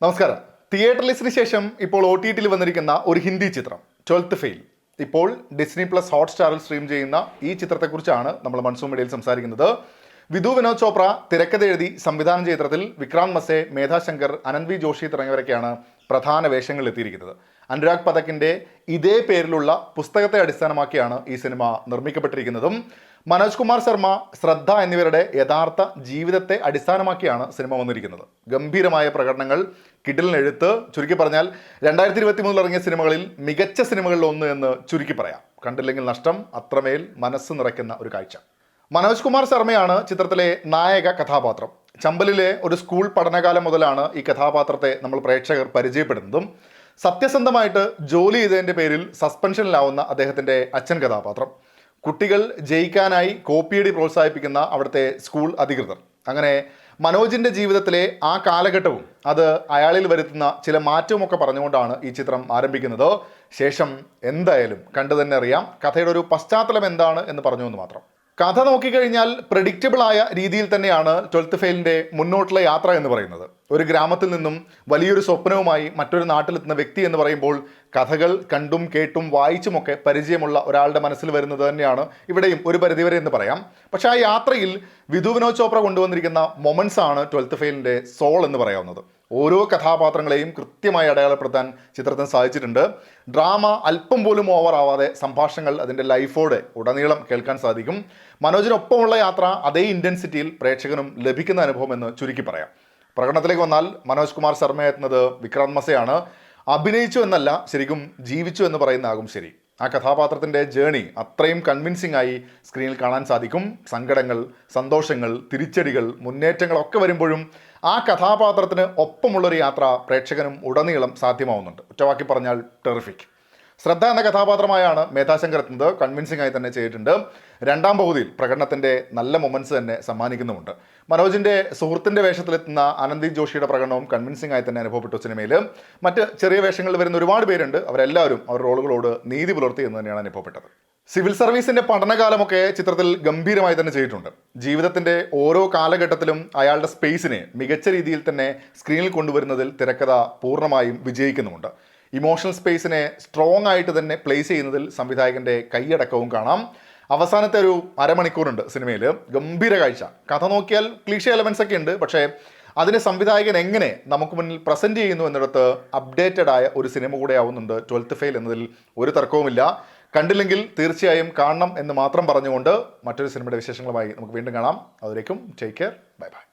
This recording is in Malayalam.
നമസ്കാരം. തിയേറ്റർ ലിസ്റ്റിന് ശേഷം ഇപ്പോൾ OTT-ൽ വന്നിരിക്കുന്ന ഒരു ഹിന്ദി ചിത്രം 12th ഫെയിൽ ഇപ്പോൾ ഡിസ്നി പ്ലസ് ഹോട്ട്സ്റ്റാറിൽ സ്ട്രീം ചെയ്യുന്ന ഈ ചിത്രത്തെക്കുറിച്ചാണ് നമ്മൾ മൺസൂൺ മീഡിയയിൽ സംസാരിക്കുന്നത്. വിധു വിനോദ് ചോപ്ര തിരക്കഥ എഴുതി സംവിധാനം ചെയ്ത ചിത്രത്തിൽ വിക്രാന്ത് മസെ, മേധാ ശങ്കർ, അനന്ത് വി ജോഷി തുടങ്ങിയവരൊക്കെയാണ് പ്രധാന വേഷങ്ങളിൽ എത്തിയിരിക്കുന്നത്. അനുരാഗ് പഥക്കിൻ്റെ ഇതേ പേരിലുള്ള പുസ്തകത്തെ അടിസ്ഥാനമാക്കിയാണ് ഈ സിനിമ നിർമ്മിക്കപ്പെട്ടിരിക്കുന്നതും. മനോജ് കുമാർ ശർമ്മ, ശ്രദ്ധ എന്നിവരുടെ യഥാർത്ഥ ജീവിതത്തെ അടിസ്ഥാനമാക്കിയാണ് സിനിമ വന്നിരിക്കുന്നത്. ഗംഭീരമായ പ്രകടനങ്ങൾ, കിടിലൻ എഴുത്ത്, ചുരുക്കി പറഞ്ഞാൽ 2023 ഇറങ്ങിയ സിനിമകളിൽ മികച്ച സിനിമകളിൽ ഒന്ന് എന്ന് ചുരുക്കി പറയാം. കണ്ടില്ലെങ്കിൽ നഷ്ടം, അത്രമേൽ മനസ്സ് നിറയ്ക്കുന്ന ഒരു കാഴ്ച. മനോജ് കുമാർ ശർമ്മയാണ് ചിത്രത്തിലെ നായക കഥാപാത്രം. ചമ്പലിലെ ഒരു സ്കൂൾ പഠനകാലം മുതലാണ് ഈ കഥാപാത്രത്തെ നമ്മൾ പ്രേക്ഷകർ പരിചയപ്പെടുന്നതും. സത്യസന്ധമായിട്ട് ജോലി ചെയ്തതിൻ്റെ പേരിൽ സസ്പെൻഷനിലാവുന്ന അദ്ദേഹത്തിൻ്റെ അച്ഛൻ കഥാപാത്രം, കുട്ടികൾ ജയിക്കാനായി കോപ്പിയടി പ്രോത്സാഹിപ്പിക്കുന്ന അവിടുത്തെ സ്കൂൾ അധികൃതർ. അങ്ങനെ മനോജിൻ്റെ ജീവിതത്തിലെ ആ കാലഘട്ടവും അത് അയാളിൽ വരുത്തുന്ന ചില മാറ്റവുമൊക്കെ പറഞ്ഞുകൊണ്ടാണ് ഈ ചിത്രം ആരംഭിക്കുന്നത്. ശേഷം എന്തായാലും കണ്ടു തന്നെ അറിയാം കഥയുടെ ഒരു പശ്ചാത്തലം എന്താണ് എന്ന് പറഞ്ഞു എന്ന് മാത്രം. കഥ നോക്കിക്കഴിഞ്ഞാൽ പ്രെഡിക്റ്റബിളായ രീതിയിൽ തന്നെയാണ് 12th ഫെയിലിൻ്റെ മുന്നോട്ടുള്ള യാത്ര എന്ന് പറയുന്നത്. ഒരു ഗ്രാമത്തിൽ നിന്നും വലിയൊരു സ്വപ്നവുമായി മറ്റൊരു നാട്ടിലെത്തുന്ന വ്യക്തി എന്ന് പറയുമ്പോൾ കഥകൾ കണ്ടും കേട്ടും വായിച്ചുമൊക്കെ പരിചയമുള്ള ഒരാളുടെ മനസ്സിൽ വരുന്നത് തന്നെയാണ് ഇവിടെയും ഒരു പരിധിവരെ എന്ന് പറയാം. പക്ഷേ ആ യാത്രയിൽ വിധു വിനോദ് ചോപ്ര കൊണ്ടുവന്നിരിക്കുന്ന മൊമെൻറ്റ്സ് ആണ് 12th ഫെയിലിൻ്റെ സോൾ എന്ന് പറയാവുന്നത്. ഓരോ കഥാപാത്രങ്ങളെയും കൃത്യമായി അടയാളപ്പെടുത്താൻ ചിത്രത്തിന് സാധിച്ചിട്ടുണ്ട്. ഡ്രാമ അല്പം പോലും ഓവർ ആവാതെ സംഭാഷണങ്ങൾ അതിൻ്റെ ലൈഫോടെ ഉടനീളം കേൾക്കാൻ സാധിക്കും. മനോജിനൊപ്പമുള്ള യാത്ര അതേ ഇൻറ്റൻസിറ്റിയിൽ പ്രേക്ഷകനും ലഭിക്കുന്ന അനുഭവം എന്ന് ചുരുക്കി പറയാം. പ്രകടനത്തിലേക്ക് വന്നാൽ മനോജ് കുമാർ ശർമ്മ എത്തുന്നത് വിക്രാന്ത് മസയാണ്. അഭിനയിച്ചു എന്നല്ല, ശരിക്കും ജീവിച്ചു എന്ന് പറയുന്നതാകും ശരി. ആ കഥാപാത്രത്തിൻ്റെ ജേണി അത്രയും കൺവിൻസിംഗ് ആയി സ്ക്രീനിൽ കാണാൻ സാധിക്കും. സങ്കടങ്ങൾ, സന്തോഷങ്ങൾ, തിരിച്ചടികൾ, മുന്നേറ്റങ്ങളൊക്കെ വരുമ്പോഴും ആ കഥാപാത്രത്തിന് ഒപ്പമുള്ളൊരു യാത്ര പ്രേക്ഷകനും ഉടനീളം സാധ്യമാവുന്നുണ്ട്. ഒറ്റവാക്കി പറഞ്ഞാൽ ടെറിഫിക്. ശ്രദ്ധ എന്ന കഥാപാത്രമായാണ് മേധാ ശങ്കർ എത്തുന്നത്. കൺവിൻസിംഗ് ആയി തന്നെ ചെയ്തിട്ടുണ്ട്. രണ്ടാം പകുതിയിൽ പ്രകടനത്തിൻ്റെ നല്ല മൊമെൻറ്റ്സ് തന്നെ സമ്മാനിക്കുന്നുമുണ്ട്. മനോജിൻ്റെ സുഹൃത്തിൻ്റെ വേഷത്തിലെത്തുന്ന അനന്ത് ജോഷിയുടെ പ്രകടനവും കൺവിൻസിംഗ് ആയി തന്നെ അനുഭവപ്പെട്ടു സിനിമയിൽ. മറ്റ് ചെറിയ വേഷങ്ങളിൽ വരുന്ന ഒരുപാട് പേരുണ്ട്. അവരെല്ലാവരും അവരുടെ റോളുകളോട് നീതി പുലർത്തി എന്ന് തന്നെയാണ് അനുഭവപ്പെട്ടത്. സിവിൽ സർവീസിൻ്റെ പഠനകാലമൊക്കെ ചിത്രത്തിൽ ഗംഭീരമായി തന്നെ ചെയ്തിട്ടുണ്ട്. ജീവിതത്തിൻ്റെ ഓരോ കാലഘട്ടത്തിലും അയാളുടെ സ്പേസിനെ മികച്ച രീതിയിൽ തന്നെ സ്ക്രീനിൽ കൊണ്ടുവരുന്നതിൽ തിരക്കഥ പൂർണ്ണമായും വിജയിക്കുന്നുമുണ്ട്. ഇമോഷണൽ സ്പേസിനെ സ്ട്രോങ് ആയിട്ട് തന്നെ പ്ലേസ് ചെയ്യുന്നതിൽ സംവിധായകൻ്റെ കൈയടക്കവും കാണാം. അവസാനത്തെ ഒരു അരമണിക്കൂറുണ്ട് സിനിമയിൽ, ഗംഭീര കാഴ്ച. കഥ നോക്കിയാൽ ക്ലീഷേ എലമെൻസ് ഒക്കെ ഉണ്ട്, പക്ഷേ അതിനെ സംവിധായകൻ എങ്ങനെ നമുക്ക് മുന്നിൽ പ്രസൻറ്റ് ചെയ്യുന്നു എന്നിടത്ത് അപ്ഡേറ്റഡ് ആയ ഒരു സിനിമ കൂടെ ആവുന്നുണ്ട് 12th ഫെയിൽ എന്നതിൽ ഒരു തർക്കവുമില്ല. കണ്ടില്ലെങ്കിൽ തീർച്ചയായും കാണണം എന്ന് മാത്രം പറഞ്ഞുകൊണ്ട് മറ്റൊരു സിനിമയുടെ വിശേഷങ്ങളുമായി നമുക്ക് വീണ്ടും കാണാം. അതുവരേക്കും ടേക്ക് കെയർ, ബൈ ബൈ.